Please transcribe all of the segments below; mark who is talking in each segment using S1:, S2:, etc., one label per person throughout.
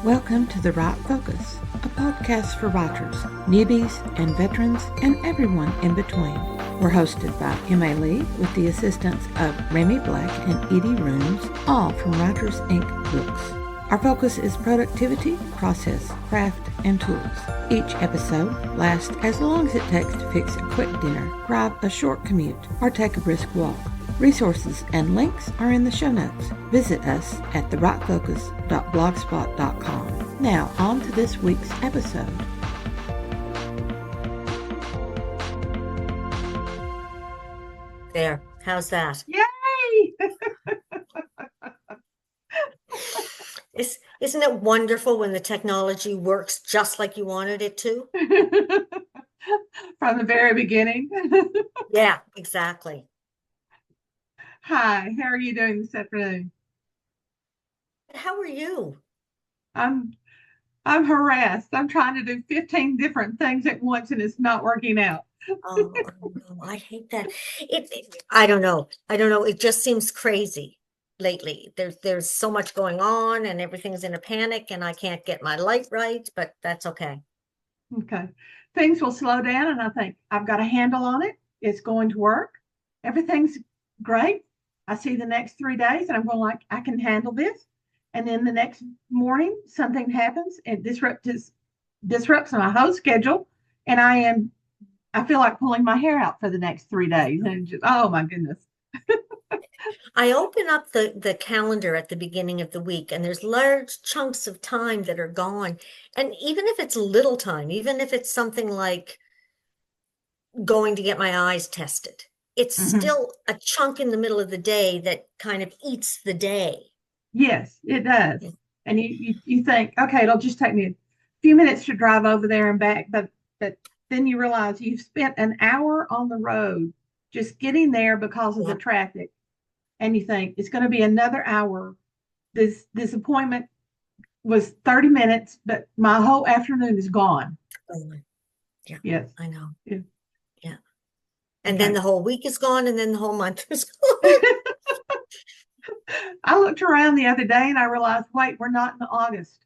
S1: Welcome to The Right Focus, a podcast for writers, newbies, and veterans, and everyone in between. We're hosted by Emma Lee with the assistance of Remy Black and Edie Rooms, all from Writers Inc. books. Our focus is productivity, process, craft, and tools. Each episode lasts as long as it takes to fix a quick dinner, drive a short commute, or take a brisk walk. Resources and links are in the show notes. Visit us at therightfocus.blogspot.com. Now, on to this week's episode.
S2: There. How's that?
S1: Yay!
S2: Isn't it wonderful when the technology works just like you wanted it to?
S1: From the very beginning.
S2: Yeah, exactly.
S1: Hi, how are you doing this afternoon?
S2: How are you?
S1: I'm harassed. I'm trying to do 15 different things at once and it's not working out.
S2: Oh, no, I hate that. I don't know. It just seems crazy lately. There's so much going on and everything's in a panic and I can't get my light right, but that's okay.
S1: Okay. Things will slow down and I think I've got a handle on it. It's going to work. Everything's great. I see the next 3 days and I'm going like, I can handle this. And then the next morning, something happens and disrupts my whole schedule. And I feel like pulling my hair out for the next 3 days. And just, oh my goodness.
S2: I open up the calendar at the beginning of the week and there's large chunks of time that are gone. And even if it's little time, even if it's something like going to get my eyes tested, it's still a chunk in the middle of the day that kind of eats the day.
S1: Yes, it does. Yeah. And you think, okay, it'll just take me a few minutes to drive over there and back. But then you realize you've spent an hour on the road just getting there because of the traffic. And you think it's going to be another hour. This appointment was 30 minutes, but my whole afternoon is gone.
S2: Yeah.
S1: Yes.
S2: I know.
S1: Yeah.
S2: Yeah. And then the whole week is gone, and then the whole month is gone.
S1: I looked around the other day and I realized, wait, we're not in August.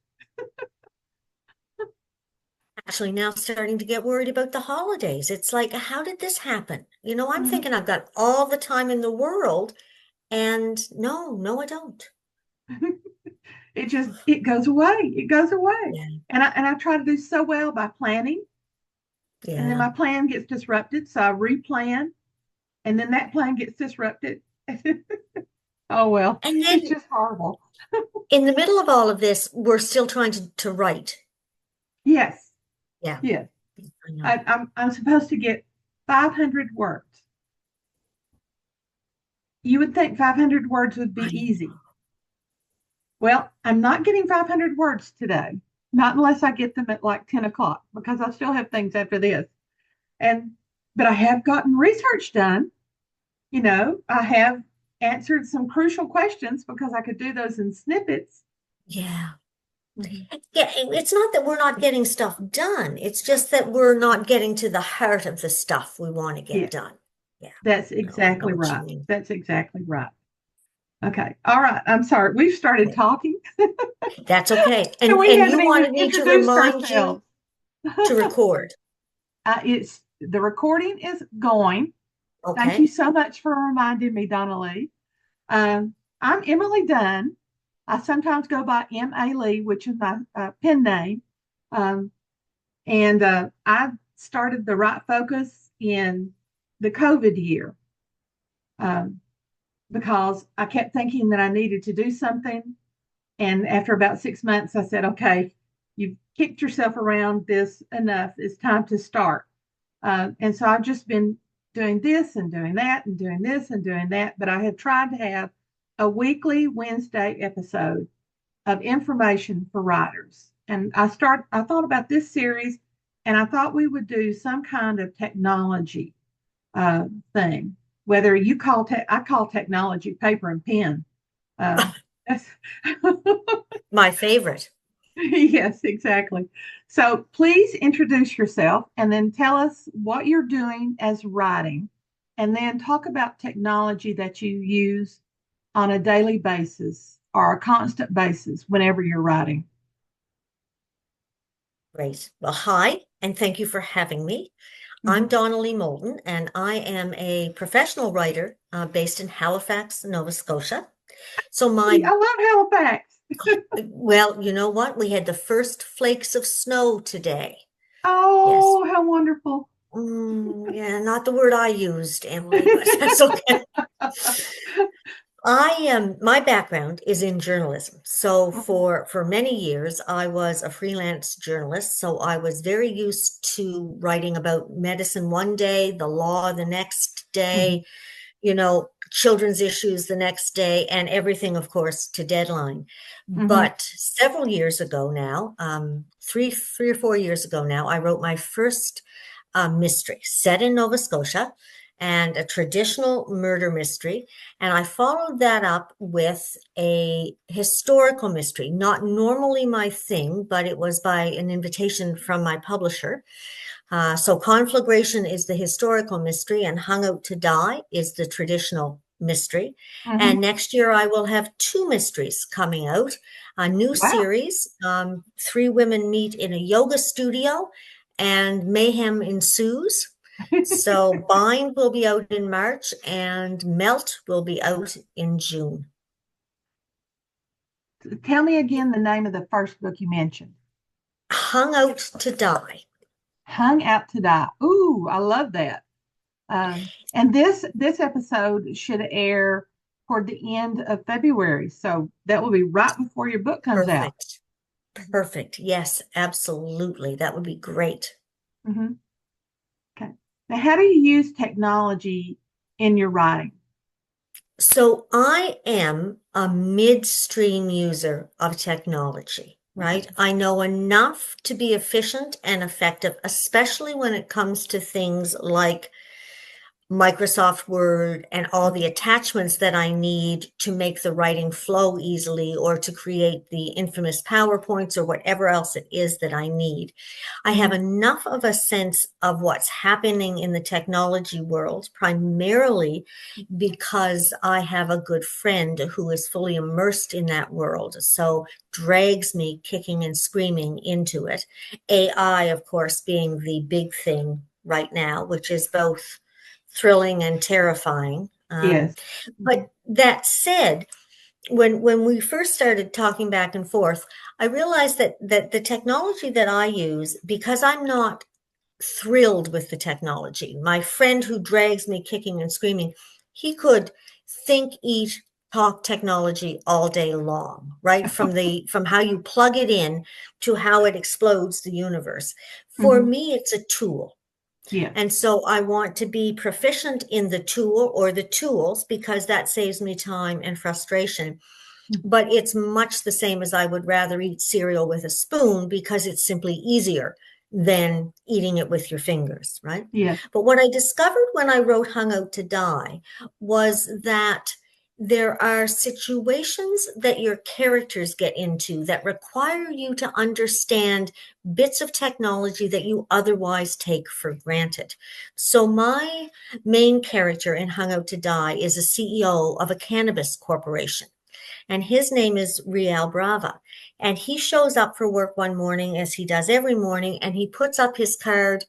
S2: Actually, now starting to get worried about the holidays. It's like, how did this happen? I'm thinking I've got all the time in the world, and no, I don't.
S1: It goes away. It goes away.
S2: Yeah.
S1: And I try to do so well by planning.
S2: Yeah.
S1: And then my plan gets disrupted. So I replan. And then that plan gets disrupted. Oh, well.
S2: And then
S1: it's just horrible.
S2: In the middle of all of this, we're still trying to write.
S1: Yes.
S2: Yeah.
S1: Yes. I'm supposed to get 500 words. You would think 500 words would be easy. Well, I'm not getting 500 words today. Not unless I get them at like 10 o'clock, because I still have things after this. But I have gotten research done. I have answered some crucial questions because I could do those in snippets.
S2: Yeah. Yeah, it's not that we're not getting stuff done. It's just that we're not getting to the heart of the stuff we want to get done. Yeah.
S1: That's exactly right. That's exactly right. Okay. All right. I'm sorry. We've started talking.
S2: That's okay. And you wanted me to remind you to record.
S1: The recording is going.
S2: Okay.
S1: Thank you so much for reminding me, donalee. I'm Emily Dunn. I sometimes go by M.A. Lee, which is my pen name. And I started The Right Focus in the COVID year because I kept thinking that I needed to do something. And after about 6 months, I said, okay, you've kicked yourself around this enough. It's time to start. And so I've just been doing this and doing that and doing this and doing that. But I had tried to have a weekly Wednesday episode of information for writers. And I thought about this series and I thought we would do some kind of technology thing, whether I call technology paper and pen. That's
S2: my favorite.
S1: Yes, exactly. So please introduce yourself and then tell us what you're doing as writing, and then talk about technology that you use on a daily basis or a constant basis whenever you're writing.
S2: Great. Well, hi, and thank you for having me. I'm
S1: Mhm.
S2: donalee Moulton, and I am a professional writer based in Halifax, Nova Scotia. So
S1: I love Halifax.
S2: well, you know what? We had the first flakes of snow today. Yes.
S1: Oh, how wonderful.
S2: Yeah, not the word I used, Emily, but that's okay. I am my background is in journalism. So
S1: Mhm,
S2: for many years I was a freelance journalist. So I was very used to writing about medicine one day, the law the next
S1: mhm,
S2: day, children's issues the next day, and everything, of course, to deadline.
S1: mhm.
S2: But several years ago now, 3 or 4 years ago now, I wrote my first mystery set in Nova Scotia and a traditional murder mystery. And I followed that up with a historical mystery, not normally my thing, but it was by an invitation from my publisher. So Conflagration is the historical mystery, and Hung Out to Die is the traditional mystery.
S1: Mhm.
S2: And next year I will have two mysteries coming out, a new
S1: Wow.
S2: series. Three women meet in a yoga studio, and mayhem ensues. So Bind will be out in March, and Melt will be out in June.
S1: Tell me again the name of the first book you mentioned.
S2: Hung Out to Die.
S1: Hung Out to Die. Ooh, I love that. And this episode should air toward the end of February, so that will be right before your book comes out.
S2: Perfect. Perfect. Yes, absolutely. That would be great.
S1: Mhm. Okay. Now, how do you use technology in your writing?
S2: So I am a midstream user of technology, right?
S1: Okay.
S2: I know enough to be efficient and effective, especially when it comes to things like Microsoft Word and all the
S1: Mhm.
S2: attachments that I need to make the writing flow easily or to create the infamous PowerPoints or whatever else it is that I need. I have
S1: Mhm.
S2: enough of a sense of what's happening in the technology world, primarily because I have a good friend who is fully immersed in that world. So drags me kicking and screaming into it. AI, of course, being the big thing right now, which is both thrilling and terrifying.
S1: Yes. Mhm.
S2: But that said, when we first started talking back and forth, I realized that the technology that I use, because I'm not thrilled with the technology. My friend who drags me kicking and screaming, he could think, eat, talk technology all day long, right? From how you plug it in to how it explodes the universe. For
S1: Mhm.
S2: me, it's a tool.
S1: Yes.
S2: And so I want to be proficient in the tool or the tools because that saves me time and frustration.
S1: Mhm.
S2: But it's much the same as I would rather eat cereal with a spoon because it's simply easier than eating it with your fingers, right?
S1: Yes.
S2: But what I discovered when I wrote Hung Out to Die was that there are situations that your characters get into that require you to understand bits of technology that you otherwise take for granted. So my main character in Hung Out to Die is a CEO of a cannabis corporation, and his name is Rial Brava. And he shows up for work one morning, as he does every morning, and he puts up his card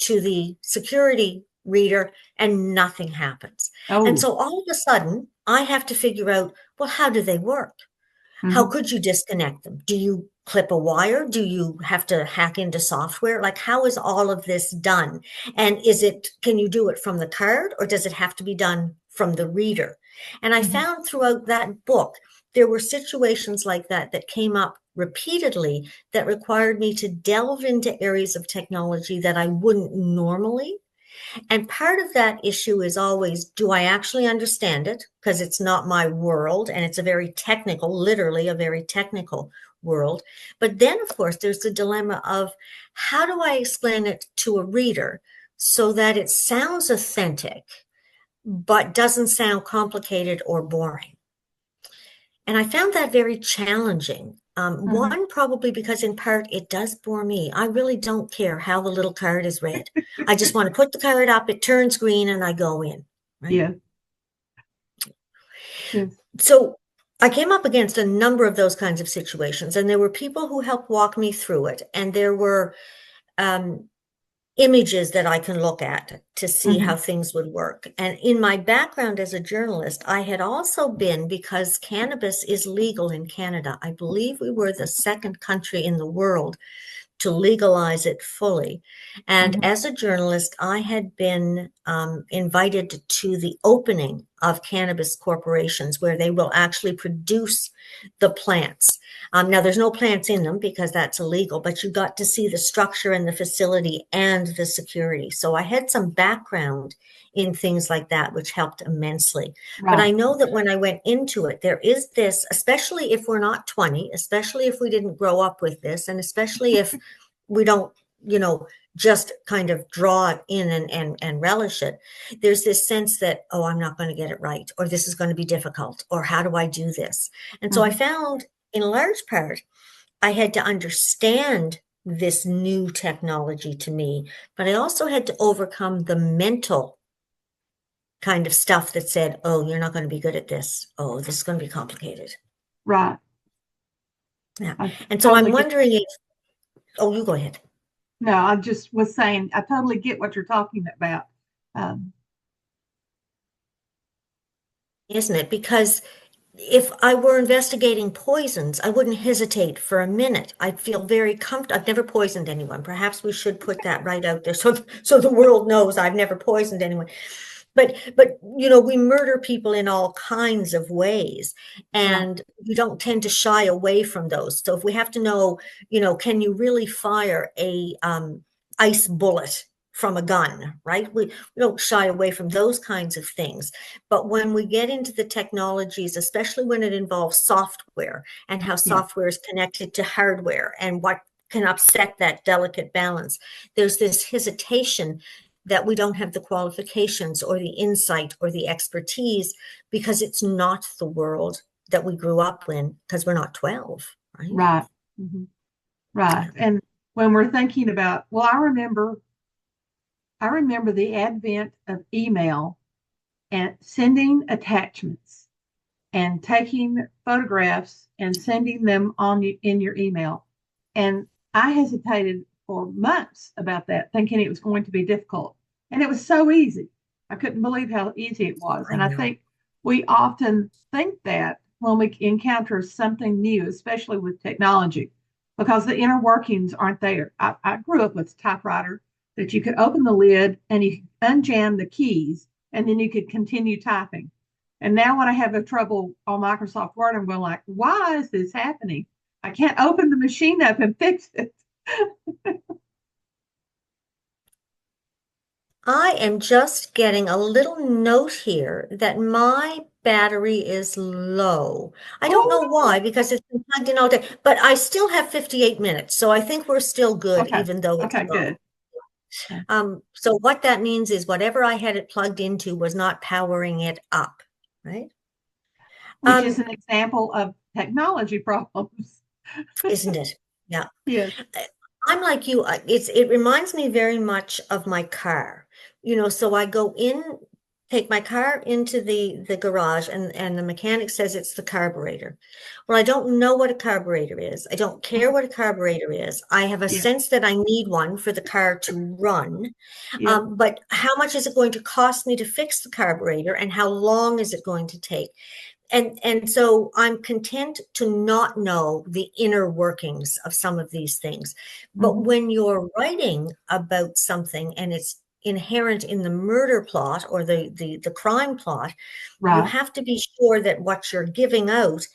S2: to the security reader, and nothing happens. And
S1: Oh.
S2: so all of a sudden, I have to figure out, well, how do they work? How
S1: Mhm.
S2: could you disconnect them? Do you clip a wire? Do you have to hack into software? Like, how is all of this done? And can you do it from the card, or does it have to be done from the reader? And I
S1: Mhm.
S2: found throughout that book, there were situations like that that came up repeatedly that required me to delve into areas of technology that I wouldn't normally. And part of that issue is always, do I actually understand it? Because it's not my world, and it's a very technical, literally a very technical world. But then, of course, there's the dilemma of, how do I explain it to a reader so that it sounds authentic, but doesn't sound complicated or boring? And I found that very challenging.
S1: Mhm.
S2: One, probably because in part it does bore me. I really don't care how the little card is read. I just want to put the card up, it turns green, and I go in, right?
S1: Yes. Yes.
S2: So I came up against a number of those kinds of situations, and there were people who helped walk me through it. And there were images that I can look at to see how things would work. And in my background as a journalist, I had also been, because cannabis is legal in Canada, I believe we were the second country in the world to legalize it fully. And as a journalist, I had been invited to the opening of cannabis corporations where they will actually produce the plants. Now, there's no plants in them because that's illegal, but you got to see the structure and the facility and the security. So I had some background in things like that, which helped immensely. But I know that when I went into it, there is this, especially if we're not 20, especially if we didn't grow up with this, and especially if we don't, just kind of draw it in and relish it. There's this sense that, oh, I'm not going to get it right, or this is going to be difficult, or how do I do this? And so I found, in large part, I had to understand this new technology to me, but I also had to overcome the mental kind of stuff that said, oh, you're not going to be good at this. Oh, this is going to be complicated.
S1: Right.
S2: Yeah. And so I'm wondering if, oh, you go ahead.
S1: No, I just was saying, I totally get what you're talking about.
S2: Isn't it? Because if I were investigating poisons, I wouldn't hesitate for a minute. I'd feel very comfortable. I've never poisoned anyone. Perhaps we should put that right out there so the world knows I've never poisoned anyone. But we murder people in all kinds of ways, and we don't tend to shy away from those. So if we have to know, can you really fire a ice bullet from a gun, right? We don't shy away from those kinds of things. But when we get into the technologies, especially when it involves software and how software is connected to hardware and what can upset that delicate balance, there's this hesitation that we don't have the qualifications or the insight or the expertise because it's not the world that we grew up in, because we're not 12, right?
S1: Right. Right. And when we're thinking about, well, I remember the advent of email and sending attachments and taking photographs and sending them in your email. And I hesitated for months about that, thinking it was going to be difficult. And it was so easy. I couldn't believe how easy it was. And I think we often think that when we encounter something new, especially with technology, because the inner workings aren't there. I grew up with a typewriter that you could open the lid and you could unjam the keys and then you could continue typing. And now when I have a trouble on Microsoft Word, I'm going like, why is this happening? I can't open the machine up and fix it.
S2: I am just getting a little note here that my battery is low. I don't know why, because it's been plugged in all day, but I still have 58 minutes. So I think we're still good, even though it's low.
S1: Good.
S2: So what that means is whatever I had it plugged into was not powering it up, right?
S1: Which is an example of technology problems.
S2: Isn't it? Yeah.
S1: Yes.
S2: I'm like you. It reminds me very much of my car. So I go in, take my car into the garage, and the mechanic says it's the carburetor. Well, I don't know what a carburetor is. I don't care what a carburetor is. I have a sense that I need one for the car to run. But how much is it going to cost me to fix the carburetor, and how long is it going to take? And so I'm content to not know the inner workings of some of these things. But when you're writing about something and it's inherent in the murder plot or the crime plot, you have to be sure that what you're giving out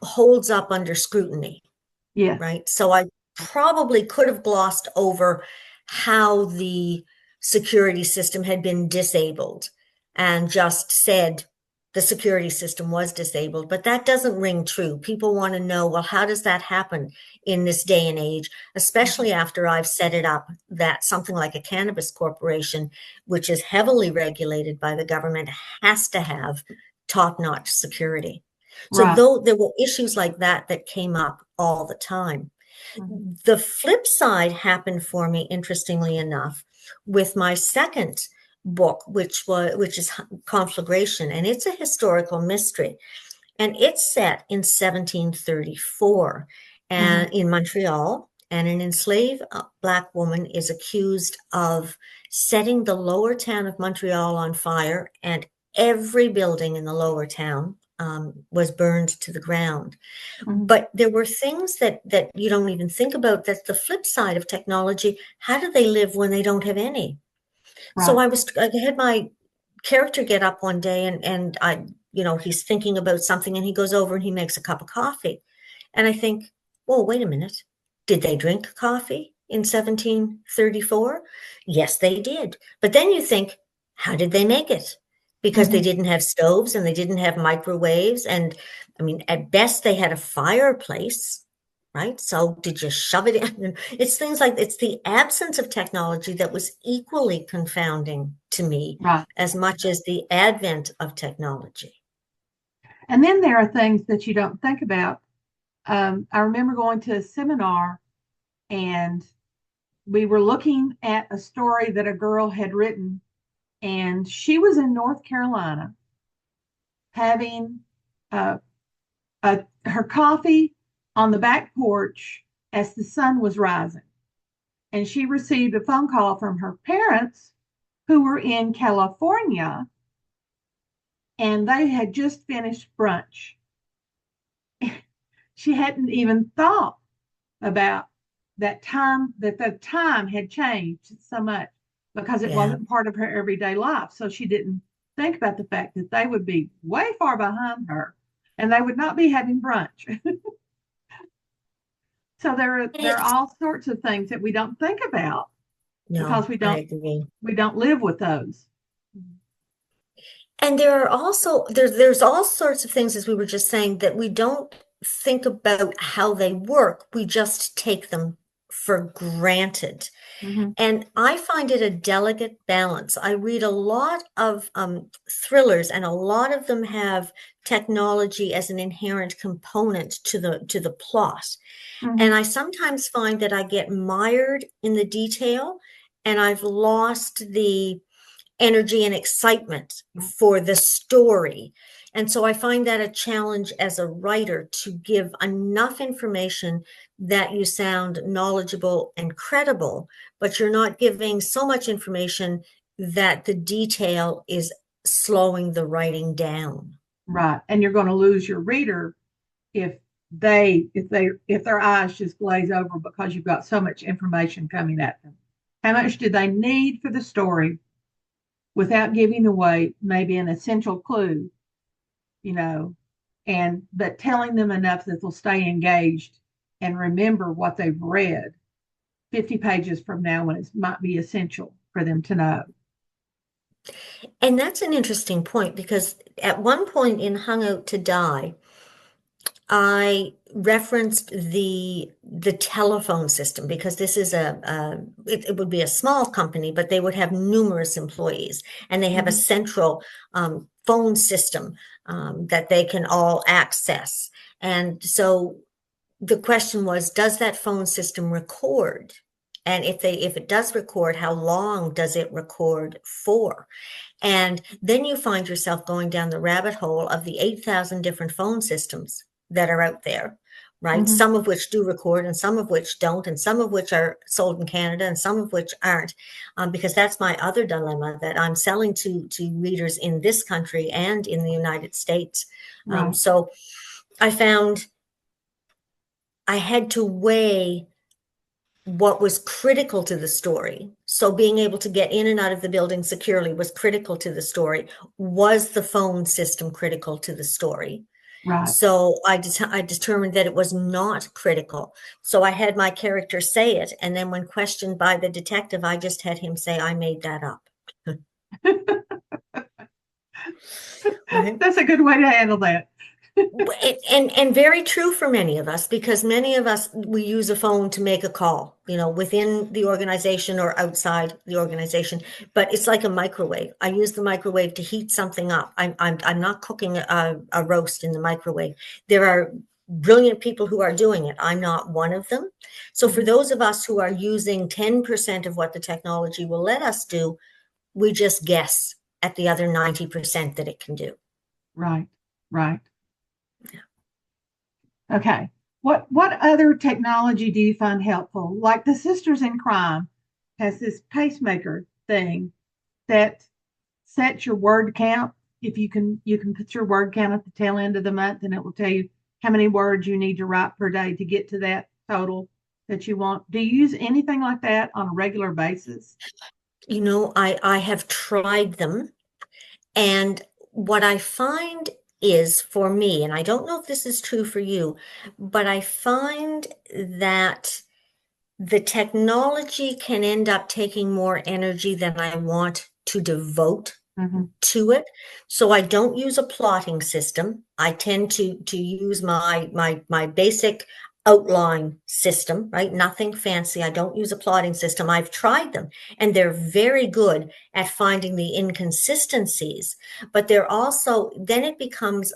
S2: holds up under scrutiny.
S1: Yeah.
S2: Right. So I probably could have glossed over how the security system had been disabled and just said the security system was disabled, but that doesn't ring true. People want to know, well, how does that happen in this day and age, especially after I've set it up that something like a cannabis corporation, which is heavily regulated by the government, has to have top-notch security. So though there were issues like that came up all the time. The flip side happened for me, interestingly enough, with my second book, which is Conflagration, and it's a historical mystery. and it's set in 1734 and in Montreal, and an enslaved Black woman is accused of setting the lower town of Montreal on fire, and every building in the lower town was burned to the ground. But there were things that you don't even think about. That's the flip side of technology. How do they live when they don't have any? So I had my character get up one day, and he's thinking about something, and he goes over and he makes a cup of coffee. And I think, well, wait a minute. Did they drink coffee in 1734? Yes, they did. But then you think, how did they make it? Because they didn't have stoves and they didn't have microwaves. And I mean, at best they had a fireplace, right? So did you shove it in? It's things like, it's the absence of technology that was equally confounding to me as much as the advent of technology.
S1: And then there are things that you don't think about. I remember going to a seminar, and we were looking at a story that a girl had written, and she was in North Carolina having her coffee on the back porch as the sun was rising. And she received a phone call from her parents, who were in California, and they had just finished brunch. She hadn't even thought about that time, that the time had changed so much, because it wasn't part of her everyday life. So she didn't think about the fact that they would be way far behind her and they would not be having brunch. So there are all sorts of things that we don't think about because we don't live with those.
S2: And there are also there's all sorts of things, as we were just saying, that we don't think about how they work. We just take them for granted. And I find it a delicate balance. I read a lot of thrillers, and a lot of them have technology as an inherent component to the plot. And I sometimes find that I get mired in the detail, and I've lost the energy and excitement for the story. And so I find that a challenge as a writer, to give enough information that you sound knowledgeable and credible, but you're not giving so much information that the detail is slowing the writing down.
S1: Right. And you're going to lose your reader if their eyes just glaze over because you've got so much information coming at them. How much do they need for the story without giving away maybe an essential clue, but telling them enough that they'll stay engaged and remember what they've read 50 pages from now, when it might be essential for them to know.
S2: And that's an interesting point, because at one point in Hung Out to Die, I referenced the telephone system, because this is it would be a small company, but they would have numerous employees, and they have a central phone system that they can all access. And so the question was, does that phone system record? And if it does record, how long does it record for? And then you find yourself going down the rabbit hole of the 8,000 different phone systems that are out there, right? Some of which do record and some of which don't, and some of which are sold in Canada and some of which aren't, because that's my other dilemma, that I'm selling to readers in this country and in the United States. So I found I had to weigh what was critical to the story. So being able to get in and out of the building securely was critical to the story. Was the phone system critical to the story?
S1: Right.
S2: So I determined that it was not critical. So I had my character say it. And then when questioned by the detective, I just had him say, I made that up.
S1: That's a good way to handle that.
S2: And very true for many of us, because many of us, we use a phone to make a call, within the organization or outside the organization. But it's like a microwave. I use the microwave to heat something up. I'm not cooking a roast in the microwave. There are brilliant people who are doing it. I'm not one of them. So for those of us who are using 10% of what the technology will let us do, we just guess at the other 90% that it can do.
S1: Right. Okay. What other technology do you find helpful? Like the Sisters in Crime has this pacemaker thing that sets your word count. If you can put your word count at the tail end of the month and it will tell you how many words you need to write per day to get to that total that you want. Do you use anything like that on a regular basis?
S2: I have tried them, and what I find is for me, and I don't know if this is true for you, but I find that the technology can end up taking more energy than I want to devote
S1: Mm-hmm.
S2: to it. So I don't use a plotting system. I tend to use my basic outline system, right? Nothing fancy. I don't use a plotting system. I've tried them and they're very good at finding the inconsistencies, but they're also, then it becomes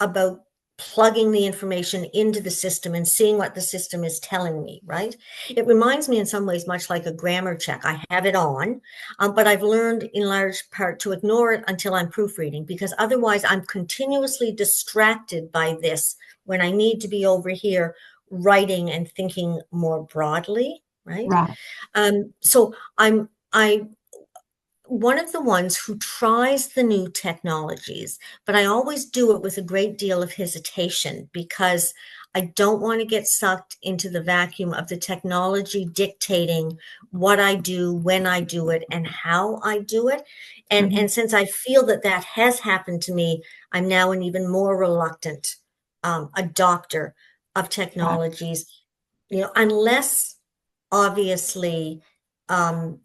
S2: about plugging the information into the system and seeing what the system is telling me, right? It reminds me in some ways much like a grammar check. I have it on, but I've learned in large part to ignore it until I'm proofreading, because otherwise I'm continuously distracted by this when I need to be over here writing and thinking more broadly, right?
S1: Right.
S2: So I one of the ones who tries the new technologies, but I always do it with a great deal of hesitation because I don't want to get sucked into the vacuum of the technology dictating what I do, when I do it, and how I do it. And,
S1: Mm-hmm.
S2: and since I feel that that has happened to me, I'm now an even more reluctant adopter of
S1: Right.
S2: technologies, unless obviously um,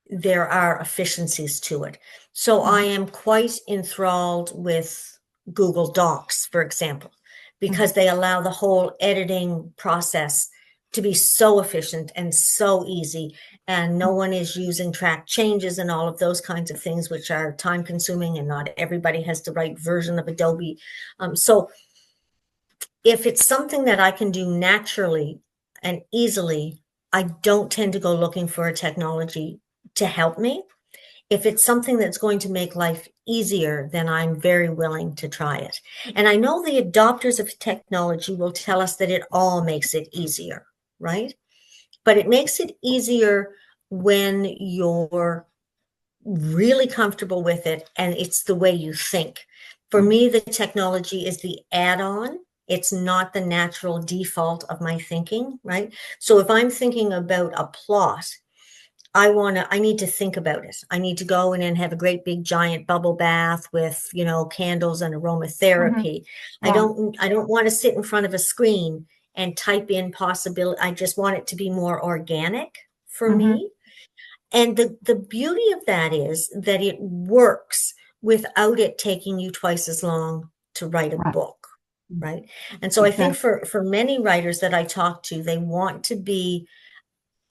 S2: there are efficiencies to it. So I
S1: Mm-hmm.
S2: am quite enthralled with Google Docs, for example,
S1: Mm-hmm.
S2: because they allow the whole editing process to be so efficient and so easy. And no one is using track changes and all of those kinds of things, which are time consuming, and not everybody has the right version of Adobe. So if it's something that I can do naturally and easily, I don't tend to go looking for a technology to help me. If it's something that's going to make life easier, then I'm very willing to try it. And I know the adopters of technology will tell us that it all makes it easier, right? But it makes it easier when you're really comfortable with it and it's the way you think. For
S1: Mm-hmm.
S2: me, the technology is the add-on. It's not the natural default of my thinking, right? So if I'm thinking about a plot, I need to think about it. I need to go in and have a great big giant bubble bath with, candles and
S1: Mm-hmm.
S2: aromatherapy.
S1: Right.
S2: I don't want to sit in front of a screen and type in possibility. I just want it to be more organic for
S1: Mm-hmm.
S2: me. And the beauty of that is that it works without it taking you twice as long to write a
S1: Right.
S2: book, right? And so I think
S1: Exactly.
S2: for many writers that I talk to, they want to be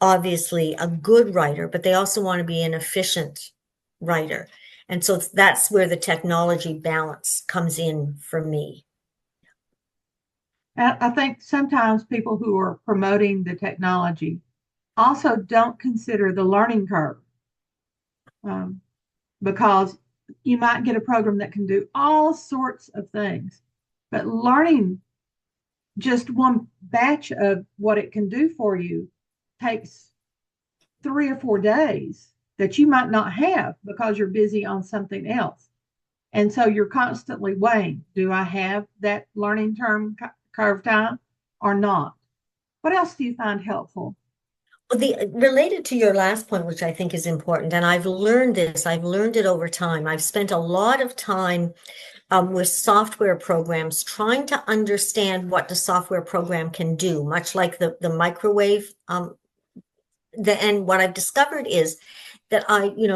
S2: obviously a good writer, but they also want to be an efficient writer. And so that's where the technology balance comes in for me.
S1: I think sometimes people who are promoting the technology also don't consider the learning curve, um, because you might get a program that can do all sorts of things, but learning just one batch of what it can do for you takes 3 or 4 days that you might not have because you're busy on something else. And so you're constantly weighing, do I have that learning term curve time or not? What else do you find helpful?
S2: Well, the related to your last point, which I think is important, and I've learned it over time. I've spent a lot of time with software programs, trying to understand what the software program can do, much like the microwave. And what I've discovered is that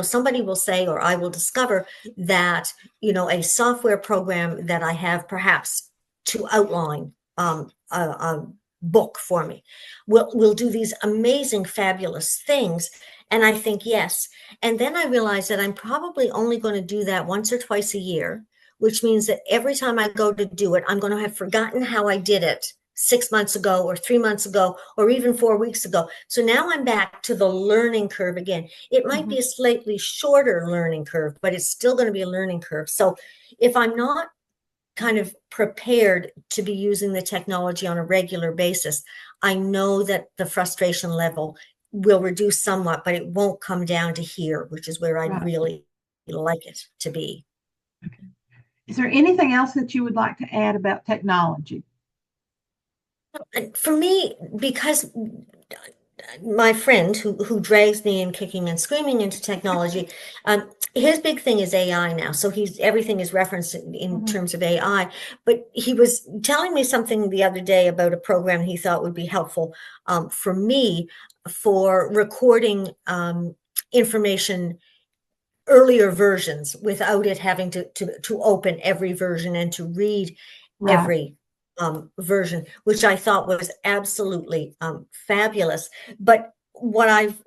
S2: somebody will say, or I will discover that, a software program that I have perhaps to outline a book for me will do these amazing, fabulous things. And I think, yes. And then I realize that I'm probably only going to do that once or twice a year, which means that every time I go to do it, I'm going to have forgotten how I did it 6 months ago or 3 months ago or even 4 weeks ago. So now I'm back to the learning curve again. It might
S1: Mm-hmm.
S2: be a slightly shorter learning curve, but it's still going to be a learning curve. So if I'm not kind of prepared to be using the technology on a regular basis, I know that the frustration level will reduce somewhat, but it won't come down to here, which is where I'd
S1: Right.
S2: really like it to be.
S1: Okay. Is there anything else that you would like to add about technology?
S2: And for me, because my friend who drags me in kicking and screaming into technology, his big thing is AI now. So everything is referenced in
S1: Mhm.
S2: terms of AI. But he was telling me something the other day about a program he thought would be helpful for me for recording information, earlier versions, without it having to open every version and to read
S1: Right.
S2: every version, which I thought was absolutely fabulous. But what I've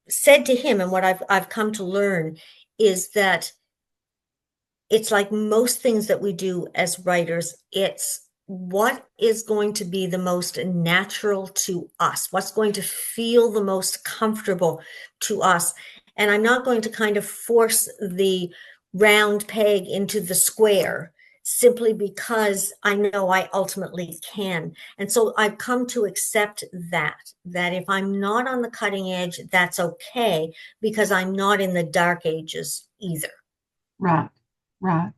S2: said to him and what I've come to learn is that it's like most things that we do as writers, it's what is going to be the most natural to us, what's going to feel the most comfortable to us. And I'm not going to kind of force the round peg into the square simply because I know I ultimately can. And so I've come to accept that if I'm not on the cutting edge, that's okay, because I'm not in the dark ages either.
S1: Right. Right.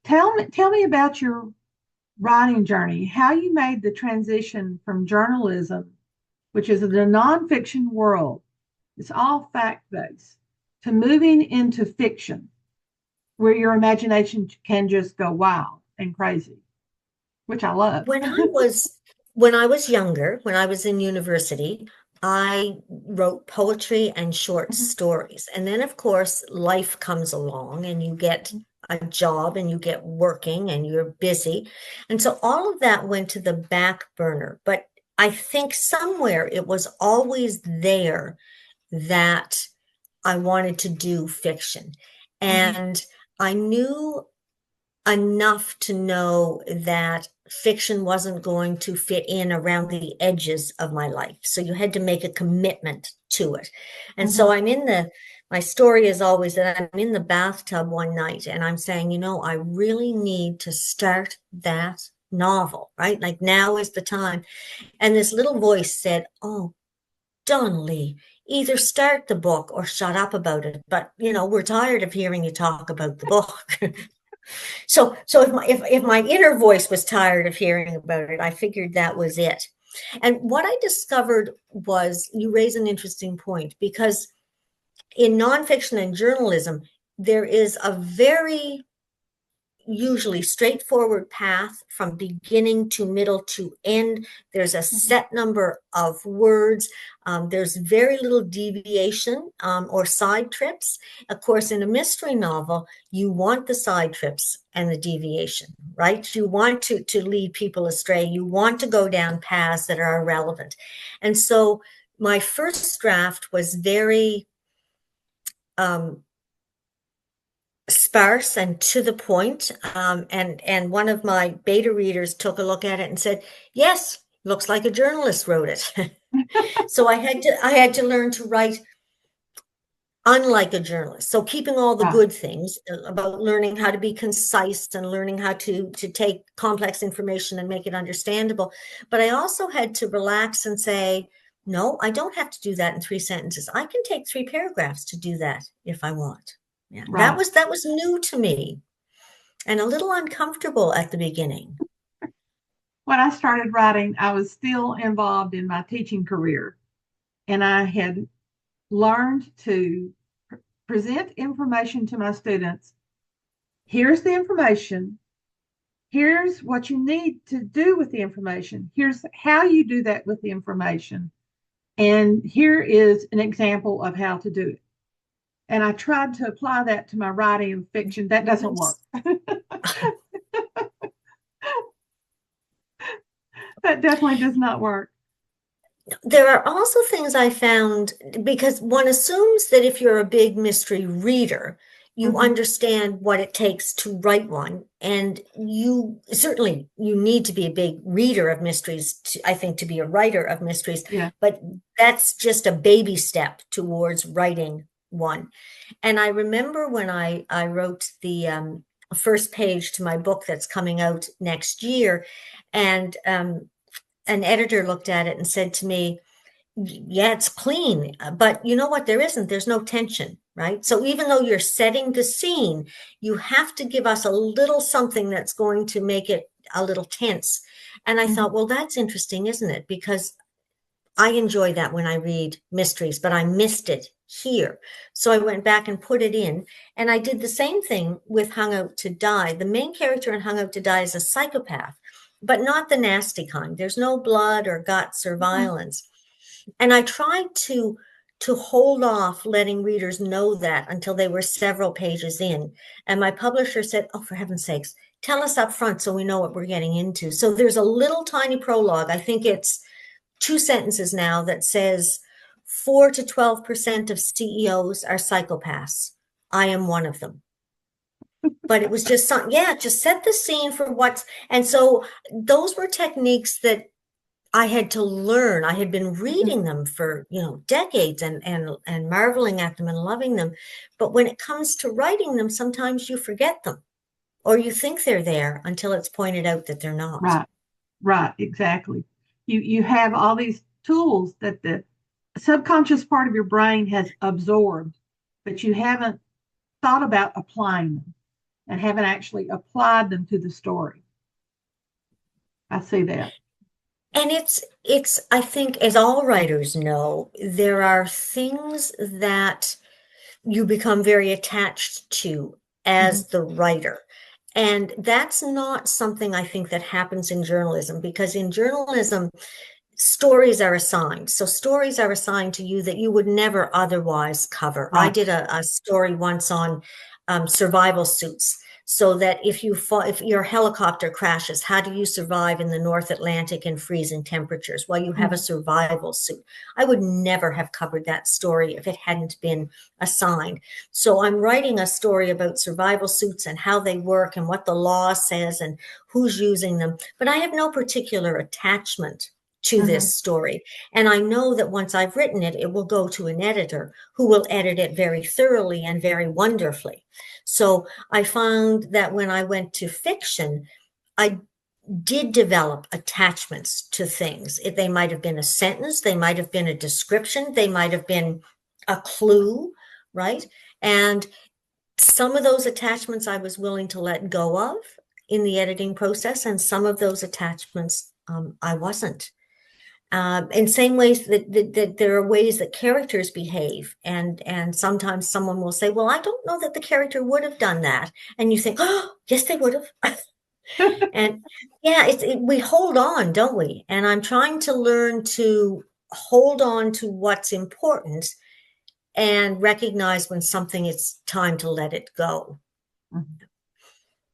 S1: Tell me about your writing journey, how you made the transition from journalism, which is the nonfiction world, it's all fact-based, to moving into fiction, where your imagination can just go wild and crazy, which I love.
S2: When I was when I was younger, when I was in university, I wrote poetry and short
S1: Mhm.
S2: stories. And then, of course, life comes along and you get a job and you get working and you're busy. And so all of that went to the back burner. But I think somewhere it was always there that I wanted to do fiction.
S1: Mhm.
S2: And I knew enough to know that fiction wasn't going to fit in around the edges of my life. So you had to make a commitment to it. And so
S1: Mhm.
S2: my story is always that I'm in the bathtub one night and I'm saying, I really need to start that novel, right? Like now is the time. And this little voice said, "Oh, donalee, either start the book or shut up about it. But, we're tired of hearing you talk about the book." So if my inner voice was tired of hearing about it, I figured that was it. And what I discovered was, you raise an interesting point, because in nonfiction and journalism, there is a very usually straightforward path from beginning to middle to end. There's a
S1: Mhm.
S2: set number of words. There's very little deviation or side trips. Of course, in a mystery novel, you want the side trips and the deviation, right? You want to lead people astray. You want to go down paths that are irrelevant. And so my first draft was very um, sparse and to the point. And one of my beta readers took a look at it and said, "Yes, looks like a journalist wrote it." So I had to learn to write unlike a journalist. So keeping all the
S1: Right.
S2: good things about learning how to be concise and learning how to take complex information and make it understandable. But I also had to relax and say, no, I don't have to do that in 3 sentences. I can take 3 paragraphs to do that if I want. Yeah, that
S1: Right.
S2: was new to me and a little uncomfortable at the beginning.
S1: When I started writing, I was still involved in my teaching career, and I had learned to present information to my students. Here's the information. Here's what you need to do with the information. Here's how you do that with the information. And here is an example of how to do it. And I tried to apply that to my writing of fiction. That doesn't work.
S2: Yes.
S1: That definitely does not work.
S2: There are also things I found, because one assumes that if you're a big mystery reader, you
S1: Mhm.
S2: understand what it takes to write one. And you need to be a big reader of mysteries, I think, to be a writer of mysteries.
S1: Yeah.
S2: But that's just a baby step towards writing one. And I remember when I wrote the first page to my book that's coming out next year. And an editor looked at it and said to me, yeah, it's clean, but you know what? There's no tension, right? So even though you're setting the scene, you have to give us a little something that's going to make it a little tense. And I thought, well, that's interesting, isn't it? Because I enjoy that when I read mysteries, but I missed it here. So I went back and put it in. And I did the same thing with Hung Out to Die. The main character in Hung Out to Die is a psychopath, but not the nasty kind. There's no blood or guts or violence. And I tried to hold off letting readers know that until they were several pages in. And my publisher said, oh, for heaven's sakes, tell us up front so we know what we're getting into. So there's a little tiny prologue. I think it's 2 sentences now that says 4 to 12% of CEOs are psychopaths. I am one of them. But it was just just set the scene for and so those were techniques that I had to learn. I had been reading them for, decades and marveling at them and loving them. But when it comes to writing them, sometimes you forget them or you think they're there until it's pointed out that they're not.
S1: Right, exactly. You have all these tools that the subconscious part of your brain has absorbed, but you haven't thought about applying them and haven't actually applied them to the story. I see that.
S2: And it's, I think, as all writers know, there are things that you become very attached to as the writer. And that's not something I think that happens in journalism, because in journalism, stories are assigned. So stories are assigned to you that you would never otherwise cover. Right. I did a story once on survival suits. So that if your helicopter crashes, how do you survive in the North Atlantic in freezing temperatures? Well, you have a survival suit. I would never have covered that story if it hadn't been assigned. So I'm writing a story about survival suits and how they work and what the law says and who's using them. But I have no particular attachment to this story. And I know that once I've written it, it will go to an editor who will edit it very thoroughly and very wonderfully. So I found that when I went to fiction, I did develop attachments to things. They might have been a sentence, they might have been a description, they might have been a clue, right? And some of those attachments I was willing to let go of in the editing process, and some of those attachments I wasn't. In same ways that there are ways that characters behave, and sometimes someone will say, well, I don't know that the character would have done that, and you think, oh yes, they would have. And we hold on, don't we? And I'm trying to learn to hold on to what's important and recognize when something is time to let it go.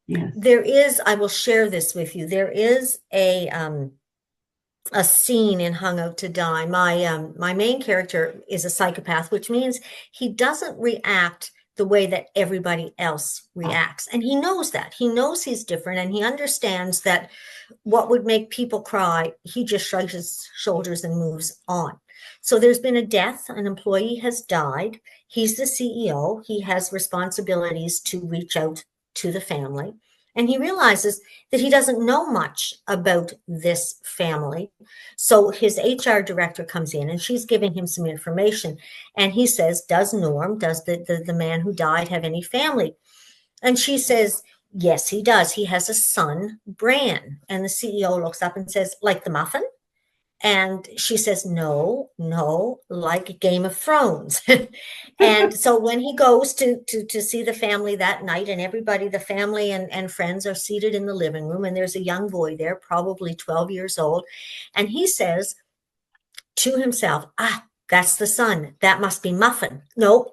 S1: Yes.
S2: There is, I will share this with you, there is a scene in Hung Out to Die. My main character is a psychopath, which means he doesn't react the way that everybody else reacts. And he knows that. He knows he's different, and he understands that what would make people cry, he just shrugs his shoulders and moves on. So there's been a death. An employee has died. He's the CEO. He has responsibilities to reach out to the family. And he realizes that he doesn't know much about this family. So his HR director comes in and she's giving him some information. And he says, does the man who died have any family? And she says, yes, he does. He has a son, Bran. And the CEO looks up and says, like the muffin? And she says, no, like Game of Thrones. And so when he goes to see the family that night, and everybody, the family and friends are seated in the living room, and there's a young boy there, probably 12 years old. And he says to himself, that's the son. That must be Muffin. No,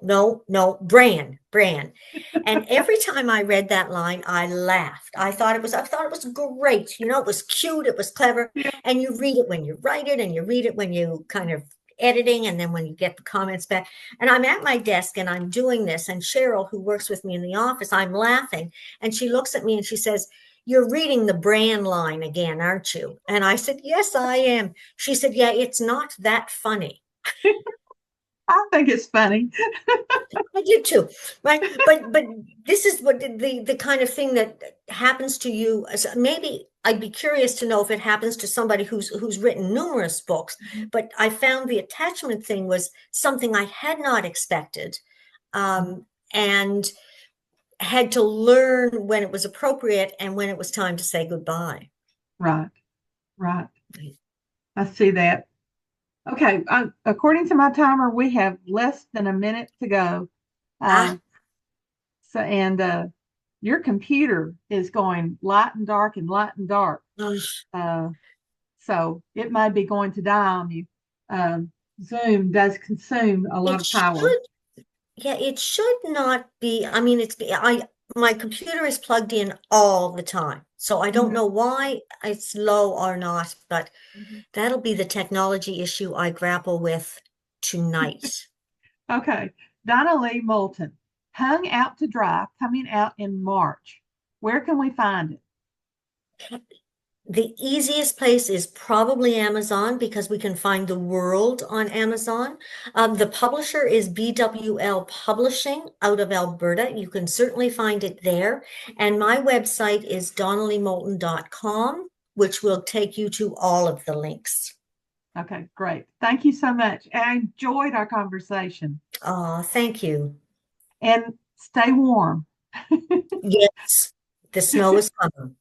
S2: Bran. And every time I read that line, I laughed. I thought it was great. It was cute. It was clever.
S1: Yeah.
S2: And you read it when you write it, and you read it when you kind of editing, and then when you get the comments back. And I'm at my desk and I'm doing this, and Cheryl, who works with me in the office, I'm laughing. And she looks at me and she says, you're reading the Bran line again, aren't you? And I said, yes, I am. She said, yeah, it's not that funny.
S1: I think it's funny.
S2: I do too, right? But this is what the kind of thing that happens to you. Maybe I'd be curious to know if it happens to somebody who's written numerous books. But I found the attachment thing was something I had not expected, and had to learn when it was appropriate and when it was time to say goodbye.
S1: Right, right. I see that. Okay, according to my timer, we have less than a minute to go.
S2: Ah,
S1: So, and your computer is going light and dark and light and dark.
S2: ugh.
S1: Uh, so it may be going to die on you. Zoom does consume a lot
S2: It
S1: of power.
S2: should, yeah, it should not be. I mean, my computer is plugged in all the time, so I don't
S1: Mhm,
S2: know why it's low or not, but
S1: mhm.
S2: that'll be the technology issue I grapple with tonight.
S1: Okay, donalee Moulton, hung out to dry, coming out in March. Where can we find it?
S2: The easiest place is probably Amazon because we can find the world on Amazon. The publisher is BWL Publishing out of Alberta. You can certainly find it there. And my website is donaleemoulton.com, which will take you to all of the links.
S1: Okay, great. Thank you so much. I enjoyed our conversation.
S2: Thank you.
S1: And stay warm.
S2: Yes, the snow is coming.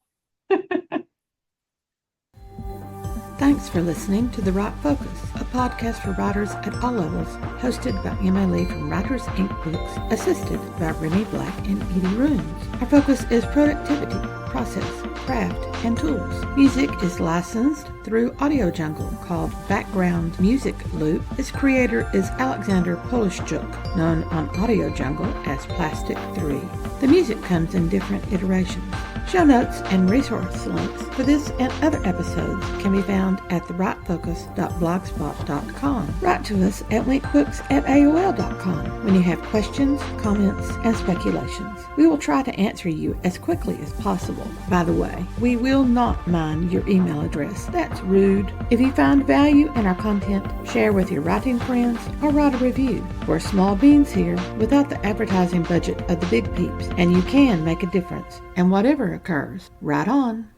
S1: Thanks for listening to The Right Focus, a podcast for writers at all levels, hosted by Emma Lee from Writers Inc. Books, assisted by Remy Black and Edie Runes. Our focus is productivity, process, craft, and tools. Music is licensed through Audio Jungle, called Background Music Loop. Its creator is Alexander Polishchuk, known on Audio Jungle as Plastic 3. The music comes in different iterations. Show notes and resource links for this and other episodes can be found at therightfocus.blogspot.com. Write to us at linkbooks@aol.com when you have questions, comments, and speculations. We will try to answer you as quickly as possible. By the way, we will not mind your email address. That's rude. If you find value in our content, share with your writing friends or write a review. We're small beans here without the advertising budget of the big peeps, and you can make a difference. And whatever occurs, write on.